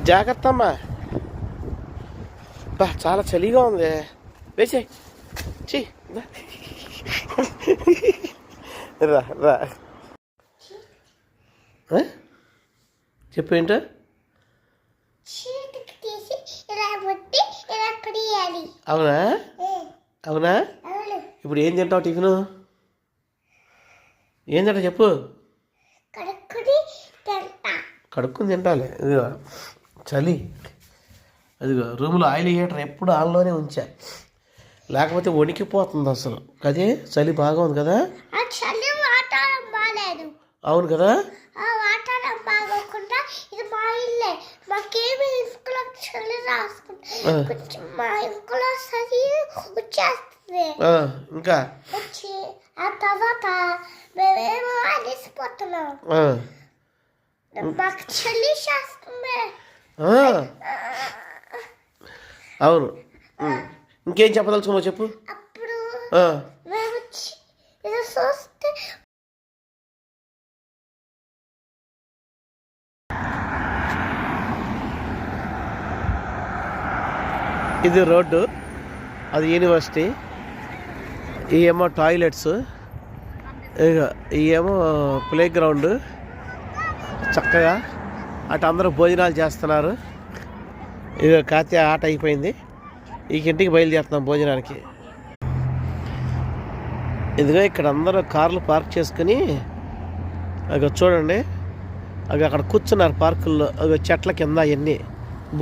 జాగ్రత్త అమ్మా. బా చాలా చలిగా ఉంది. వేసే చీ రా రా. చెప్పు ఏంటో. అవునా అవునా. ఇప్పుడు ఏం తింటావు టిఫిను? ఏం తింటా చెప్పు. కడుక్కుని తింటాలి. ఇదిగో చలి. అదిగో రూమ్లో ఆయిల్ హీటర్ ఎప్పుడు ఆన్లోనే ఉంచా, లేకపోతే వణికిపోతుంది అసలు. అదే చలి బాగా ఉంది కదా. అవును కదా. ఇంకా అవును. ఇంకేం చెప్పదలుచుకున్నావు చెప్పు. ఇది రోడ్డు, అది యూనివర్సిటీ. ఇవేమో టాయిలెట్స్, ఇవేమో ప్లే గ్రౌండ్. చక్కగా అటు అందరూ భోజనాలు చేస్తున్నారు. ఇక కాతే ఆట అయిపోయింది, ఈ ఇంటికి బయలుదేరుతున్నాం భోజనానికి. ఇదిగో ఇక్కడ అందరూ కార్లు పార్క్ చేసుకుని అగ చూడండి, అక్కడ కూర్చున్నారు పార్కుల్లో. అగ చెట్ల కింద అవన్నీ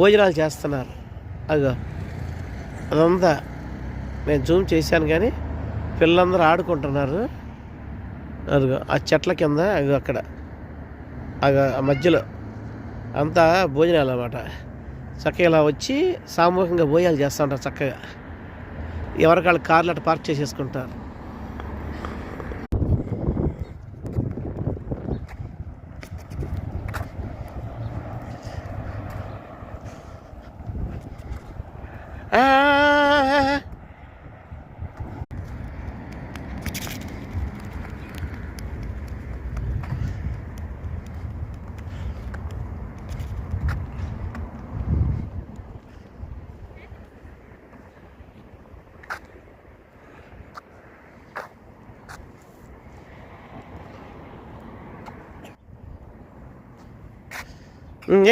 భోజనాలు చేస్తున్నారు. అగో అదంతా నేను జూమ్ చేశాను కానీ పిల్లలందరూ ఆడుకుంటున్నారు. అదిగో ఆ చెట్ల కింద అగో అక్కడ ఆ మధ్యలో అంతా భోజనాలు అన్నమాట. చక్కగా ఇలా వచ్చి సామూహికంగా భోజనాలు చేస్తూ ఉంటారు. చక్కగా ఎవరికాళ్ళు కార్లు అట్లా పార్క్ చేసేసుకుంటారు.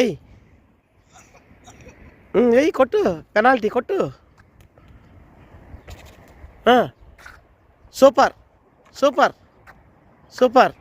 ఎయ్ ఎయ్ కొట్టు, పెనాల్టీ కొట్టు. Super super super.